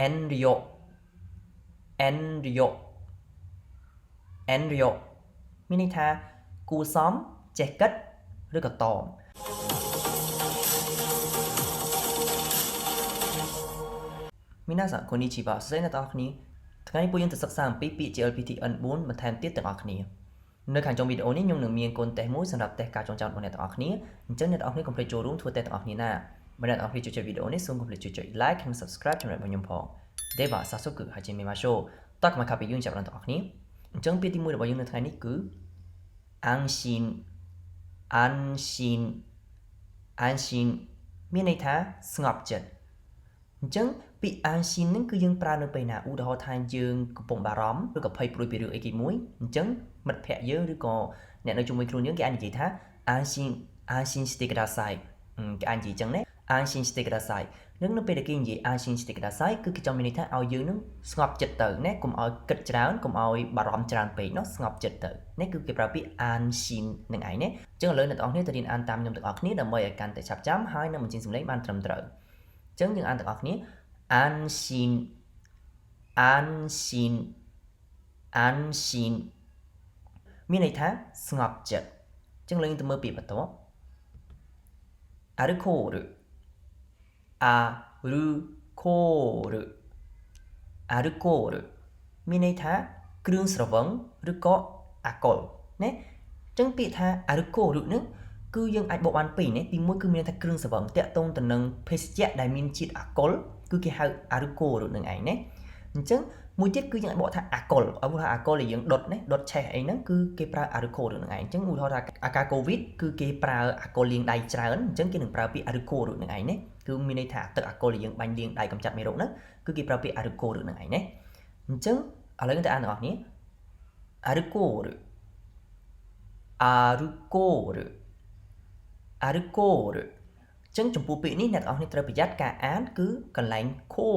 enrio enrio enrio មានន័យថាគួសមចេះគិតឬក៏តម皆さんこんにちはសួស្តីអ្នកទាំងអស់គ្នាថ្ងៃនេះពួកយើងទៅសិក្សាអំពីពាក្យ JLPT N4 បន្ថែមទៀតទាំងអស់គ្នានៅខាងចុងវីដេអូនេះខ្ញុំនឹងមានកូនតេស្តមួយសម្រាប់តេស្តការចងចាំរបស់អ្នកទាំងអស់គ្នាអញ្ចឹងអ្នកទាំងអស់គ្នាកុំភ្លេចចូលរួមធ្វើតេស្តទាំងអស់គ្នាណាបើអ្នកទាំងអស់គ្នាចូលចិត្តវីដេអូនេះសូមកុំភ្លេចជួយចុច like និង subscribe ជម្រាបខ្ញុំផងでは早速始めましょうតោះមកកាពីយើងចាប់ដល់ទាំងអស់គ្នាអញ្ចឹងពាក្យទី1របស់យើងនៅថ្ងៃនេះគឺ安心安心安心មានន័យថាស្ងប់ចិត្តអញ្ចឹងពាក្យ安心ហ្នឹងគឺយើងប្រើនៅពេលណាឧទាហរណ៍ថាយើងកំពុងបារម្ភឬក៏ភ័យព្រួយពីរឿងអីគេមួយអញ្ចឹងមិត្តភ័ក្តិយើងឬក៏អ្នកនៅជាមួយខ្លួនយើងគេអាចនិយាយថា安心安心してくださいគេអាចនិយាយអញ្ចឹងណា安心してくださいនឹងនៅពេលដែលគេនិយាយ安心してくださいគឺគេចង់មានន័យថាឲ្យយើងនឹងស្ងប់ចិត្តទៅណាកុំឲ្យគិតច្រើនកុំឲ្យបារម្ភច្រើនពេកនោះស្ងប់ចិត្តទៅនេះគឺគេប្រើពាក្យ安心នឹងឯងណាអញ្ចឹងឥឡូវអ្នកទាំងអស់គ្នាទៅរៀនអានតាមខ្ញុំទាំងអស់គ្នាដើម្បីឲ្យកាន់តែឆាប់ចាំហើយនឹងបញ្ចេញសំឡេងបានត្រឹមត្រូវអញ្ចឹងយើងអានទាំងអស់គ្នា安心安心安心មានន័យថាស្ងប់ចិត្តអញ្ចឹងយើងទៅមើលពាក្យបន្ទាប់アルコールアルコールアルコールមានន័យថាគ្រឿងស្រវឹងឬក៏អាល់កុលណាអញ្ចឹងពាក្យថាអាល់កុលហ្នឹងគឺយើងអាចបកបានពីរណាទីមួយគឺមានថាគ្រឿងស្រវឹងតាក់ទងទៅនឹងភេសជ្ជៈដែលមានជាតិអាល់កុលគឺគេហៅអាល់កុលនឹងឯងណាអញ្ចឹងមួយទៀតគឺយើងអាចបកថាអាល់កុលឧទាហរណ៍អាល់កុលដែលយើងដុតណាដុតឆេះអីហ្នឹងគឺគេប្រើអាល់កុលនឹងឯងអញ្ចឹងឧទាហរណ៍ថាអាការកូវីដគឺគេប្រើអាល់កុលលាងដៃច្រើនអញ្ចឹងគេនឹងប្រើពាក្យអាល់កុលនឹងឯងណាគឺមានន័យថាទឹកអាល់កុលដែលយើងបាញ់លាងដៃកម្ចាត់មេរោគហ្នឹងគឺគេប្រើពាក្យអាល់កុលនឹងឯងណាអញ្ចឹងឥឡូវយើងទៅអានទាំងអស់គ្នាអាល់កុលអាល់កុលអាល់កុលអញ្ចឹងចំពោះពាក្យនេះអ្នកទាំងអស់គ្នាត្រូវប្រយ័ត្នការអានគឺកន្លែងខូ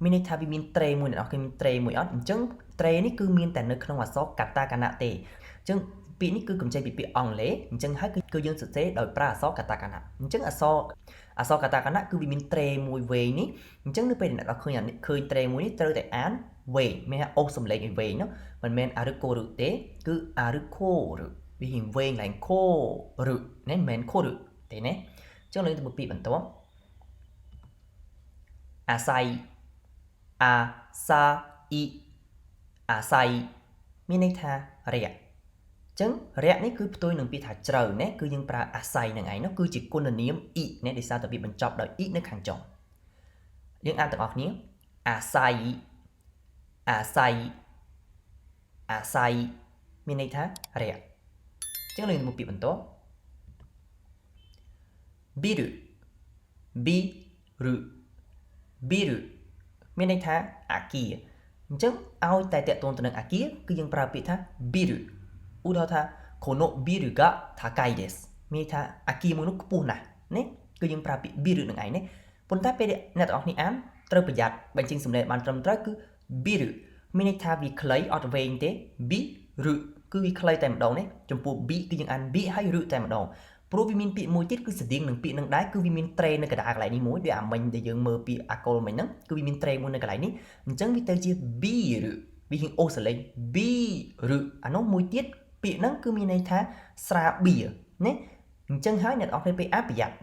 មានន័យថាវាមានត្រេមួយអ្នកនរគ្នាមានត្រេមួយអត់អញ្ចឹងត្រេនេះគឺមានតែនៅក្នុងអក្សរកាតាកាណៈទេអញ្ចឹងពាក្យនេះគឺកម្ចីពីពាក្យអង់គ្លេសអញ្ចឹងហើយគឺយើងសរសេរដោយប្រើអក្សរកាតាកាណៈអញ្ចឹងអក្សរកាតាកាណៈគឺវាមានត្រេមួយវែងនេះអញ្ចឹងនៅពេលអ្នកនរគ្នាឃើញត្រេមួយនេះត្រូវតែអានវែងមានថាអូសសំឡេងឲ្យវែងនោះមិនមែនអារឹកូរឹទេគឺអារឹកូរឹវាហៀងវែងឡើងខូរឹណាមិនមែនខូរឹទេណាអញ្ចឹងលើទៅមើលពាក្យបន្ទាប់អាស័យអាសាអ៊ីអាស័យមានន័យថារយៈអញ្ចឹងរយៈនេះគឺផ្ទុយនឹងពាក្យថាជ្រៅណាគឺយើងប្រើអាស័យនឹងឯងនោះគឺជាគុណនាមអ៊ីណាដែលសារតែវាបញ្ចប់ដោយអ៊ីនៅខាងចុងយើងអានទាំងអស់គ្នាអាស័យអាស័យអាស័យមានន័យថារយៈអញ្ចឹងយើងមកពាក្យបន្ទាប់ប៊ីរុប៊ីរុប៊ីរុមានន័យថាអាគារអញ្ចឹងឲ្យតែតេតូនទៅនឹងអាគារគឺយើងប្រើពាក្យថា biru ឧទាហរណ៍ថា kono biru ga takai desu មានន័យថាអាគារមួយនោះខ្ពស់ណាស់ណាគឺយើងប្រើពាក្យ biru នឹងឯងណាប៉ុន្តែពេលអ្នកទាំងអស់គ្នាអានត្រូវប្រយ័ត្នបញ្ចេញសំឡេងបានត្រឹមត្រូវគឺ biru មានន័យថាវាខ្លីអត់វែងទេ biru គឺវាខ្លីតែម្ដងណាចំពោះ b គឺយើងអាន b ហើយ ru តែម្ដងព្រោះវាមានពាក្យមួយទៀតគឺស្តៀងនឹងពាក្យនឹងដែរគឺវាមានត្រេនៅកណ្ដាលកន្លែងនេះមួយដូចអាមិញដែលយើងមើលពាក្យអាកុលមិញហ្នឹងគឺវាមានត្រេមួយនៅកន្លែងនេះអញ្ចឹងវាទៅជា biru វាហៀងអូសលេង biru អានោះមួយទៀតពាក្យហ្នឹងគឺមានន័យថាស្រាបៀរណាអញ្ចឹងហើយអ្នកនរគ្នាពេលប្រយ័ត្ន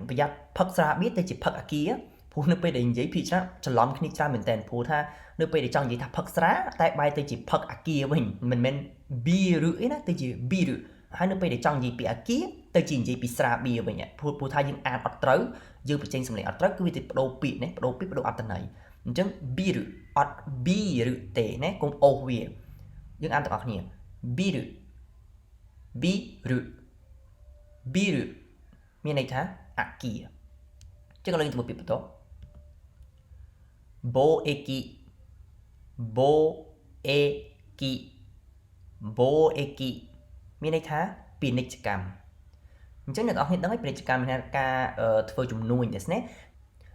ផឹកស្រាបៀរទៅជាផឹកអាគារព្រោះនៅពេលដែលនិយាយភាគច្រើនច្រឡំគ្នាច្រើនមែនតើព្រោះថានៅពេលដែលចង់និយាយថាផឹកស្រាតែបែរទៅជាផឹកអាគារវិញមិនមែន biru អីណាទៅជា biruហើយនៅពេលដែលចង់និយាយពីអាគារទៅជានិយាយពីស្រាបៀរវិញព្រោះថាយើងអានអត់ត្រូវយើងបញ្ចេញសំឡេងអត់ត្រូវគឺវាទៅបដូរពាក្យណាបដូរពាក្យបដូរអត្ថន័យអញ្ចឹង biru អត់ biru ទេណាកុំអូសវាយើងអានទាំងអស់គ្នា biru biru biru មានន័យថាអាគារចឹងឥឡូវយើងទៅមើលពាក្យបន្ទាប់ boeki boeki boeki មានន័យថាពាណិជ្ជកម្មអញ្ចឹងអ្នកនរគ្នាដឹងហើយពាណិជ្ជកម្មមានការធ្វើជំនួញですね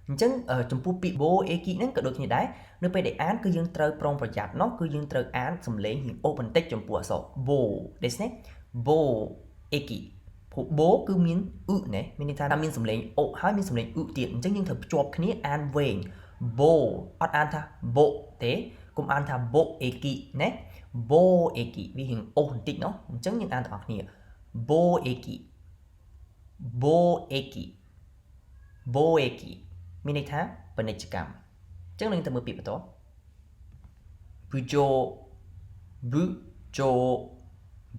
អញ្ចឹងចំពោះពាក្យ boeki ហ្នឹងក៏ដូចគ្នាដែរនៅពេលដែលអានគឺយើងត្រូវប្រុងប្រយ័ត្ននោះគឺយើងត្រូវអានសំឡេងរៀងអូបន្តិចចំពោះអក្សរ bo ですね boeki ព្រោះ bo គឺមានអ៊ឺណាមានន័យថាមានសំឡេងអូហើយមានសំឡេងអ៊ឺទៀតអញ្ចឹងយើងត្រូវភ្ជាប់គ្នាអានវែង bo អត់អានថា bo ទេកុំអានថា bo eki ណា bo eki វារៀងអូសបន្តិចនោះអញ្ចឹងយើងអានទាំងអស់គ្នា bo eki bo eki bo eki មានន័យថាពាណិជ្ជកម្មអញ្ចឹងនឹងទៅមើលពាក្យបន្ទាប់ bujo bujo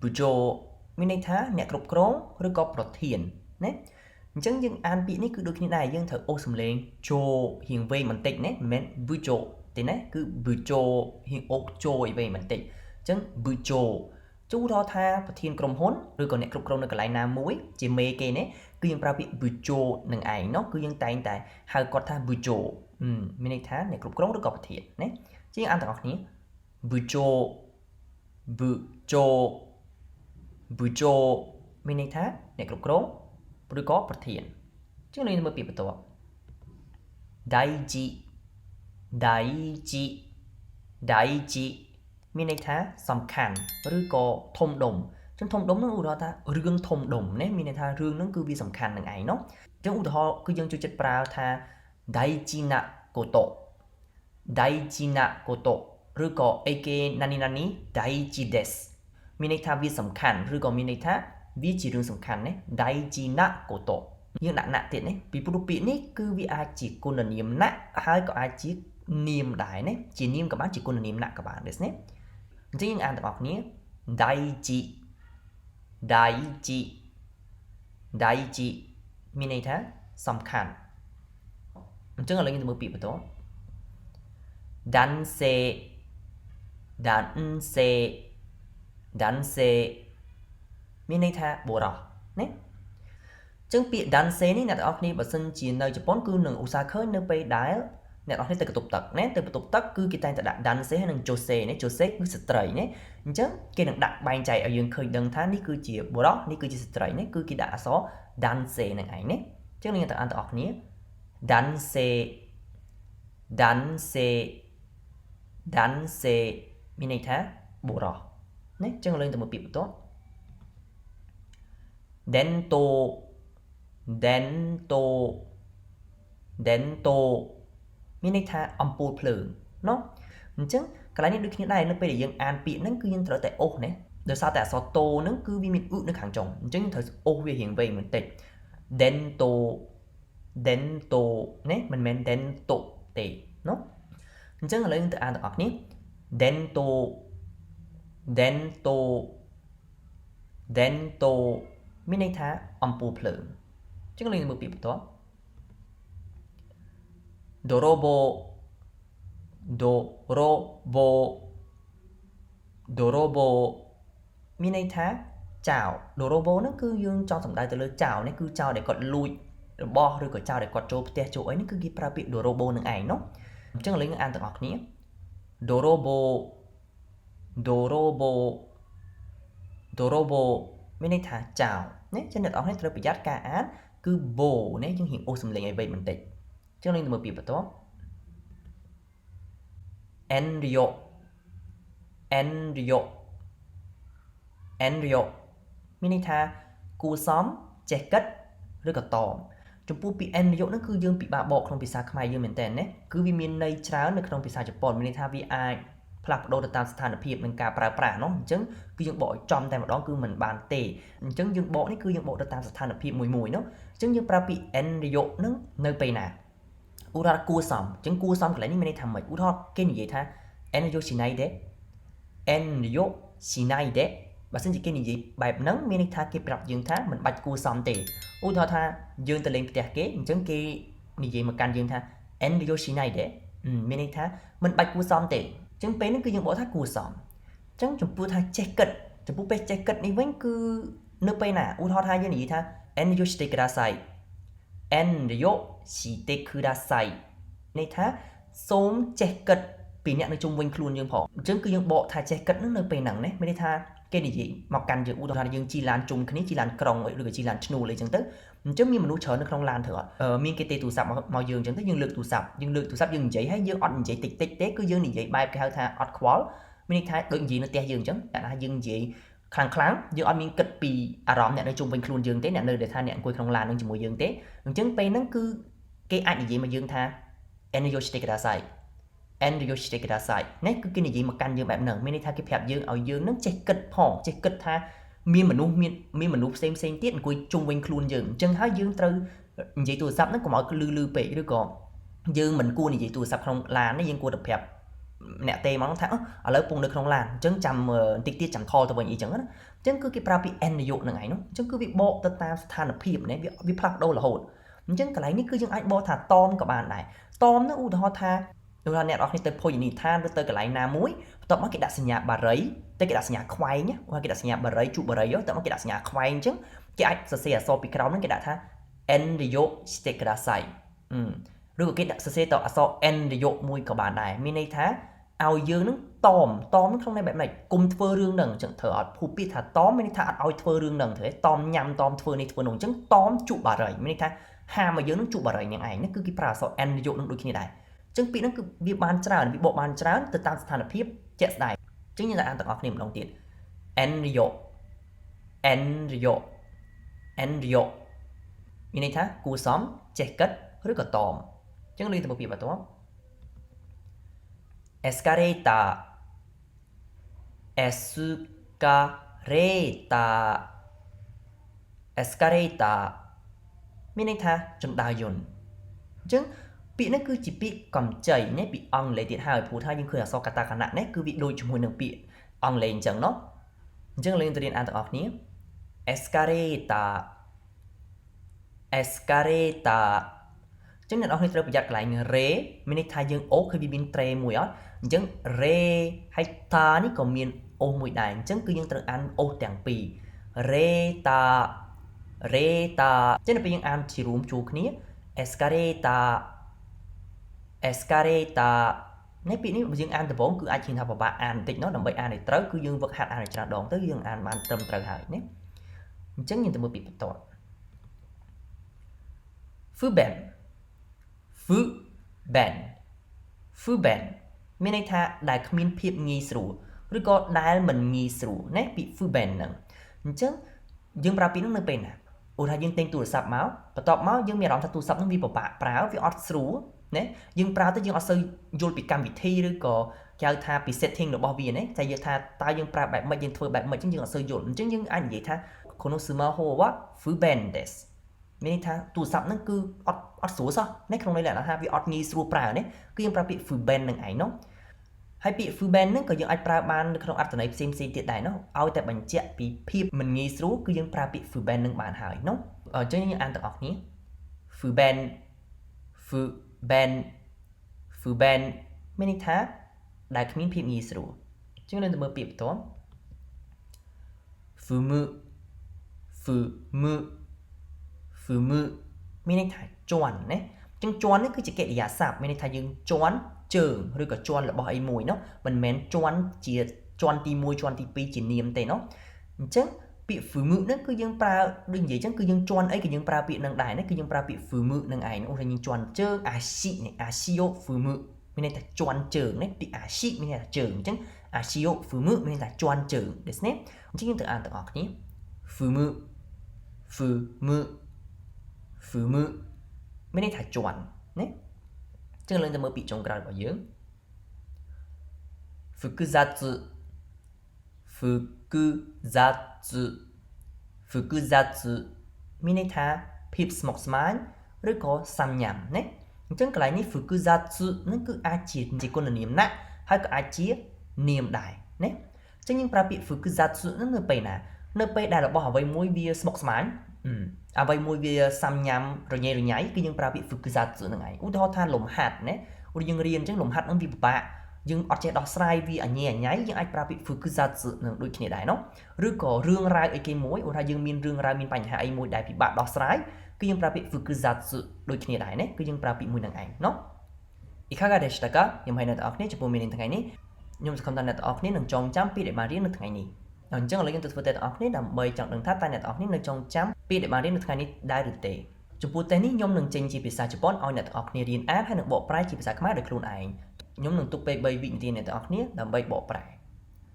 bujo មានន័យថាអ្នកគ្រប់គ្រងឬក៏ប្រធានណាអញ្ចឹងយើងអានពាក្យនេះគឺដូចគ្នាដែរយើងត្រូវអូសសំឡេងជោរៀងវែងបន្តិចណាមិនមែន bujo ទេណាគឺ bujo រៀងអូសជោឲ្យវែងបន្តិចអញ្ចឹង bujo ជូរថាប្រធានក្រុមហ៊ុនឬក៏អ្នកគ្រប់គ្រងនៅកន្លែងណាមួយជាមេគេណាគឺយើងប្រើពាក្យ bujo នឹងឯងនោះគឺយើងតែងតែហៅគាត់ថា bujo មានន័យថាអ្នកគ្រប់គ្រងឬក៏ប្រធានណាជាងអានទាំងអស់គ្នា bujo bujo bujo មានន័យថាអ្នកគ្រប់គ្រងឬក៏ប្រធានជាងនឹងមើលពាក្យបន្ទាប់ daiji daiji daiji មានន័យថាសំខាន់ឬក៏ធំដុំចឹងធំដុំនោះឧទាហរណ៍ថារឿងធំដុំណាមានន័យថារឿងហ្នឹងគឺវាសំខាន់នឹងឯងនោះចឹងឧទាហរណ៍គឺយើងចូលចិត្តប្រើថា daiji na koto daiji na koto ឬក៏អីគេ nani nani daiji desu មានន័យថាវាសំខាន់ឬក៏មានន័យថាវាជារឿងសំខាន់ណា daiji na koto យើងដាក់ណាទៀតណាពីព្រោះពាក្យនេះគឺវាអាចជាគុណនាមណាហើយក៏អាចជានាមដែរណាជានាមក៏បានជាគុណនាមណាក៏បានដែរណាអញ្ចឹងយើងអានទាំងអស់គ្នា daiji daiji daiji មានន័យថាសំខាន់អញ្ចឹងឥឡូវយើងទៅមើលពាក្យបន្ទាប់ danse danse danse មានន័យថាបុរសណាចឹងពាក្យ danse នេះអ្នកទាំងអស់គ្នាបើសិនជានៅជប៉ុនគឺនឹងឧស្សាហ៍ឃើញនៅពេលដែលអ្នកទាំងអស់គ្នាទៅកតុបទឹកណាទៅបន្ទប់ទឹកគឺគេតែងតែដាក់ danse ហើយនិង jose ណា jose គឺស្ត្រីណាអញ្ចឹងគេនឹងដាក់បែងចែកឲ្យយើងឃើញដឹងថានេះគឺជាបុរសនេះគឺជាស្ត្រីណាគឺគេដាក់អក្សរ danse នឹងឯងណាអញ្ចឹងយើងទាំងអស់គ្នា danse danse danse មានន័យថាបុរសណាអញ្ចឹងយើងទៅមើលពាក្យបន្ទាប់ dento dento dento មានន័យថាអំពូលភ្លើងណោះអញ្ចឹងកន្លែងនេះដូចគ្នាដែរនៅពេលដែលយើងអានពាក្យហ្នឹងគឺយើងត្រូវតែអូសណាដោយសារតែអក្សរតូហ្នឹងគឺវាមាននៅខាងចុងអញ្ចឹងយើងត្រូវអូសវារៀងវែងបន្តិច dento dento ណាមិនមែន dento ទេណោះអញ្ចឹងឥឡូវយើងទៅអានទាំងអស់គ្នា dento dento dento មានន័យថាអំពូលភ្លើងអញ្ចឹងយើងមើលពាក្យបន្ទាប់ dorobo dorobo dorobo មានន័យថាចោរ dorobo ហ្នឹងគឺយើងចង់សំដៅទៅលើចោរនេះគឺចោរដែលគាត់លួចរបស់ឬក៏ចោរដែលគាត់ចូលផ្ទះចូលអីហ្នឹងគឺគេប្រើពាក្យ dorobo នឹងឯងនោះអញ្ចឹងឥឡូវយើងអានទាំងអស់គ្នា dorobo dorobo dorobo មានន័យថាចោរណាចឹងអ្នកនរគ្នាត្រូវប្រយ័ត្នការអានគឺ bo ណាយើងរៀងអូសសំឡេងឲ្យវែងបន្តិចចឹងនឹងមើលពាក្យបន្ទាប់ enryo enryo enryo មានន័យថាគួរសមចេះគិតឬក៏តមចំពោះពាក្យ enryo ហ្នឹងគឺយើងពិបាកបកក្នុងភាសាខ្មែរយើងមែនតើណាគឺវាមានន័យច្រើននៅក្នុងភាសាជប៉ុនមានន័យថាវាអាចផ្លាស់ប្ដូរទៅតាមស្ថានភាពនិងការប្រើប្រាស់នោះអញ្ចឹងគឺយើងបកឲ្យចំតែម្ដងគឺមិនបានទេអញ្ចឹងយើងបកនេះគឺយើងបកទៅតាមស្ថានភាពមួយនោះអញ្ចឹងយើងប្រើពាក្យ enryo ហ្នឹងនៅពេលណាឧទាហរណ៍គួរសមអញ្ចឹងគួរសមកន្លែងនេះមានន័យថាម៉េចឧទាហរណ៍គេនិយាយថា enryo shinai de enryo shinai de បើសិនជាគេនិយាយបែបហ្នឹងមានន័យថាគេប្រាប់យើងថាមិនបាច់គួរសមទេឧទាហរណ៍ថាយើងទៅលេងផ្ទះគេអញ្ចឹងគេនិយាយមកកាន់យើងថា enryo shinai de មានន័យថាមិនបាច់គួរសមទេអញ្ចឹងពេលហ្នឹងគឺយើងបកថាគួរសមអញ្ចឹងចំពោះថាចេះគិតចំពោះពេលចេះគិតនេះវិញគឺនៅពេលណាឧទាហរណ៍ថាយើងនិយាយថា enryo shite kudasai enryo shite kudasai ន័យថាសូមចេះគិតពីអ្នកនៅជុំវិញខ្លួនយើងផងអញ្ចឹងគឺយើងបកថាចេះគិតហ្នឹងនៅពេលហ្នឹងណាមានន័យថាគេនិយាយមកកាន់យើងឧទាហរណ៍យើងជិះឡានជុំគ្នាជិះឡានក្រុងឬក៏ជិះឡានឈ្នួលអីចឹងទៅអញ្ចឹងមានមនុស្សច្រើននៅក្នុងឡានធ្វើអត់មានគេទេទូរស័ព្ទមកយើងអញ្ចឹងទៅយើងលើកទូរស័ព្ទយើងនិយាយហើយយើងអត់និយាយតិចទេគឺយើងនិយាយបែបគេហៅថាអត់ខ្វល់មានន័យថាដូចនិយាយនៅផ្ទះយើងអញ្ចឹងតែថាយើងនិយាយខ្លាំងយើងអត់មានគិតពីអារម្មណ៍អ្នកនៅជុំវិញខ្លួនយើងទេអ្នកនៅដែលថាអ្នកអង្គុយក្នុងឡាននឹងជាមួយយើងទេអញ្ចឹងពេលហ្នឹងគឺគេអាចនិយាយមកយើងថា en yo shite kudasai en yo shite kudasai នេះគឺគេនិយាយមកកាន់យើងបែបហ្នឹងមានន័យថាគេប្រាប់យើងឲ្យយើងនឹងចេះគិតផងចេះគិតថាមានមនុស្សផ្សេងទៀតអង្គុយជុំវិញខ្លួនយើងអញ្ចឹងហើយយើងត្រូវនិយាយទូរស័ព្ទហ្នឹងកុំឲ្យលឺពេកឬក៏យើងមិនគួរនិយាយទូរស័ព្ទក្នុងឡាននេះយើងគួរតែប្រាប់អ្នកទេមកថាឥឡូវពងនៅក្នុងឡានអញ្ចឹងចាំបន្តិចទៀតចាំខលទៅវិញអីចឹងណាអញ្ចឹងគឺគេប្រើពី n នយោនឹងឯងនោះអញ្ចឹងគឺវាបកទៅតាមស្ថានភាពណាវាផ្លាស់ប្ដូររហូតអញ្ចឹងកន្លែងនេះគឺយើងអាចបកថាតមក៏បានដែរតមនោះឧទាហរណ៍ថាអ្នកនរគ្នាទៅភោជនីយដ្ឋានឬទៅកន្លែងណាមួយបន្ទាប់មកគេដាក់សញ្ញាបារីទៅគេដាក់សញ្ញាខ្វែងគេដាក់សញ្ញាបារីជក់បារីបន្ទាប់មកគេដាក់សញ្ញាខ្វែងអញ្ចឹងគេអាចសរសេរអក្សរពីក្រោមហ្នឹងគេដាក់ថា n នយោស្តេក្ដាសៃឬក៏គេដាក់សរសេរតអក្សរ n នយោមួយក៏បានដែរមានន័យថាឲ្យយើងនឹងតមនឹងក្នុងន័យបែបម៉េចគុំធ្វើរឿងហ្នឹងអញ្ចឹងធ្វើអត់ភូពាក្យថាតមមានន័យថាអត់ឲ្យធ្វើរឿងហ្នឹងទេតមញ៉ាំតមធ្វើនេះធ្វើនោះអញ្ចឹងតមជក់បារីមានន័យថាហាមឲ្យយើងនឹងជក់បារីនឹងឯងនេះគឺគេប្រើអក្សរ n នយោនឹងដូចគ្នាដែរអញ្ចឹងពាក្យហ្នឹងគឺវាបានច្រើនវាបកបានច្រើនទៅតាមស្ថានភាពជាក់ស្ដែងអញ្ចឹងយើងតែអានទាំងអស់គ្នាម្ដងទៀត n នយោ n នយោ n នយោមានន័យថាគួរសមចេះគិតឬក៏តមអញ្ចឹងលើទៅពាក្យបន្ទាប់ escaleta escaleta escaleta មានន័យថាជណ្ដើរយន្តអញ្ចឹងពាក្យនេះគឺជាពាក្យកម្ចីណាពីអង់គ្លេសទៀតហើយព្រោះថាយើងឃើញអក្សរកាតាខណៈនេះគឺវាដូចជាមួយនឹងពាក្យអង់គ្លេសអញ្ចឹងเนาะអញ្ចឹងយើងទៅរៀនអានទាំងអស់គ្នា escaleta escaleta អញ្ចឹងអ្នកនរគ្នាត្រូវប្រយ័ត្នកន្លែង re មានន័យថាយើងអូសឃើញវាមាន tre មួយអត់អញ្ចឹង re ហើយ ta នេះក៏មានអូសមួយដែរអញ្ចឹងគឺយើងត្រូវអានអូសទាំងពីរ reta reta អញ្ចឹងពេលយើងអានជារួមជួរគ្នា escaleta escaleta នេះពាក្យនេះបើយើងអានដំបូងគឺអាចឃើញថាពិបាកអានបន្តិចเนาะដើម្បីអានឲ្យត្រូវគឺយើងវឹកហាត់អានឲ្យច្រើនដងទៅយើងអានបានត្រឹមត្រូវហើយណាអញ្ចឹងយើងទៅមើលពាក្យបន្ទាប់ Fuben Fuben Fuben មានន័យថាដែលគ្មានភាពងាយស្រួលឬក៏ដែលមិនងាយស្រួលណាពាក្យ Fuben ហ្នឹងអញ្ចឹងយើងប្រើពាក្យហ្នឹងនៅពេលណាឧទាហរណ៍យើងទិញទូរស័ព្ទមកបន្ទាប់មកយើងមានអារម្មណ៍ថាទូរស័ព្ទហ្នឹងវាពិបាកប្រើវាអត់ស្រួលណាយើងប្រើទៅយើងអត់សូវយល់ពីកម្មវិធីឬក៏គេហៅថាពី setting របស់វាណាតែយើងថាតើយើងប្រើបែបម៉េចយើងធ្វើបែបម៉េចអញ្ចឹងយើងអត់សូវយល់អញ្ចឹងយើងអាចនិយាយថា konosumaho wa fuben desu មានន័យថាទូរស័ព្ទហ្នឹងគឺអត់ស្រួលសោះណាក្នុងន័យថាវាអត់ងាយស្រួលប្រើណាគឺយើងប្រើពាក្យ fuben នឹងឯងនោះហើយពាក្យ fuben ហ្នឹងក៏យើងអាចប្រើបាននៅក្នុងអត្ថន័យផ្សេងទៀតដែរនោះឲ្យតែបញ្ជាក់ពីភាពមិនងាយស្រួលគឺយើងប្រើពាក្យ fuben នឹងបានហើយនោះអញ្ចឹងយើងអានទាំងអស់គ្នា fuben fuben fuben មានន័យថាដែលគ្មានភាពងាយស្រួលអញ្ចឹងយើងទៅមើលពាក្យបន្ទាប់ fumu fumu fumu មានន័យថាជន់ណាអញ្ចឹងជន់នេះគឺជាកិរិយាសព្ទមានន័យថាយើងជន់ជើងឬក៏ជន់របស់អីមួយនោះមិនមែនជន់ជាជន់ទី1ជន់ទី2ជានាមទេនោះអញ្ចឹងពាក្យ fumu ហ្នឹងគឺយើងប្រើដូចនិយាយអញ្ចឹងគឺយើងជន់អីក៏យើងប្រើពាក្យហ្នឹងដែរណាគឺយើងប្រើពាក្យ fumu ហ្នឹងឯងនោះយើងជន់ជើង ashi នេះ ashio fumu មានន័យថាជន់ជើងណាពាក្យ ashi មានន័យថាជើងអញ្ចឹង ashio fumu មានន័យថាជន់ជើងដូច្នេះអញ្ចឹងយើងទៅអានទាំងអស់គ្នា fumu fumu fumu មានន័យថាជន់ណាចឹងឡើងទៅមើលពាក្យចុងក្រោយរបស់យើង fukuzatsu fukuzatsu fukuzatsu មានន័យថាភាពស្មុគស្មាញឬក៏សាំញ៉ាំណាអញ្ចឹងកន្លែងនេះ fukuzatsu ហ្នឹងគឺអាចជាគុណនាមណាហើយក៏អាចជានាមដែរណាអញ្ចឹងយើងប្រើពាក្យ fukuzatsu ហ្នឹងនៅពេលណានៅពេលដែលរបស់អ្វីមួយវាស្មុគស្មាញអ្វីមួយវាសាំញ៉ាំរញ៉េរញ៉ៃគឺយើងប្រើពាក្យ fukuzatsu ហ្នឹងឯងឧទាហរណ៍ថាលំហាត់ណាឧទាហរណ៍យើងរៀនអញ្ចឹងលំហាត់ហ្នឹងវាពិបាកយើងអត់ចេះដោះស្រាយវាអញ៉េអញ៉ៃយើងអាចប្រើពាក្យ fukuzatsu នឹងដូចគ្នាដែរនោះឬក៏រឿងរ៉ាវអីគេមួយឧទាហរណ៍យើងមានរឿងរ៉ាវមានបញ្ហាអីមួយដែលពិបាកដោះស្រាយគឺយើងប្រើពាក្យ fukuzatsu ដូចគ្នាដែរណាគឺយើងប្រើពាក្យមួយនឹងឯងនោះいかがでしたかខ្ញុំឲ្យអ្នកទាំងអស់គ្នាចំពោះមេរៀនថ្ងៃនេះខ្ញុំសង្ឃឹមថាអ្នកទាំងអស់គ្នានឹងចងចាំពាក្យដែលបានរៀននៅថ្ងៃនេះអញ្ចឹងឥឡូវយើងទៅធ្វើតេស្តទាំងអស់គ្នាដើម្បីចង់ដឹងថាតើអ្នកទាំងអស់គ្នានៅចងចាំពាក្យដែលបានរៀននៅថ្ងៃនេះដែរឬទេចំពោះតេស្តនេះខ្ញុំនឹងចេញជាភាសាជប៉ុនឲ្យអ្នកទាំងអស់គ្នារៀនអានហើយនឹងបកប្រែជាភាសាខ្មែរដោយខ្លួនឯងខ្ញុំនឹងទុកពេល3វិនាទីអ្នកទាំងអស់គ្នាដើម្បីបកប្រែអ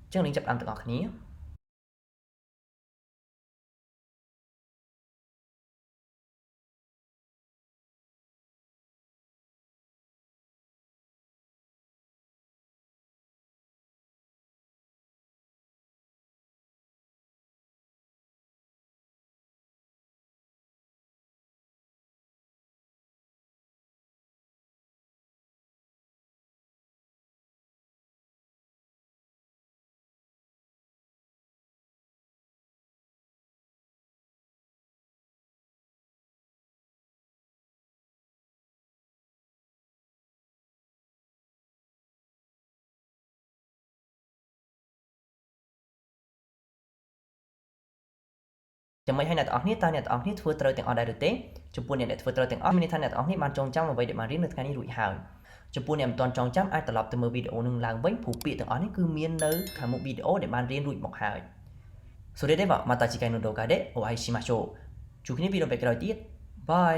ញ្ចឹងនឹងចាប់ផ្ដើមទាំងអស់គ្នា ចាំមិនឲ្យអ្នកទាំងអស់គ្នាតើអ្នកទាំងអស់គ្នាធ្វើត្រូវទាំងអស់ដែរឬទេចំពោះអ្នកដែលធ្វើត្រូវទាំងអស់មានន័យថាអ្នកទាំងអស់គ្នាបានចងចាំអ្វីដែលបានរៀននៅថ្ងៃនេះរួចហើយចំពោះអ្នកមិនទាន់ចងចាំអាចត្រឡប់ទៅមើលវីដេអូនឹងឡើងវិញព្រោះពាក្យទាំងអស់នេះគឺមាននៅខាងមុខវីដេអូដែលបានរៀនរួចមកហើយそれではまた次回の動画でお会いしましょうជួបគ្នាវីដេអូពេលក្រោយទៀតបាយ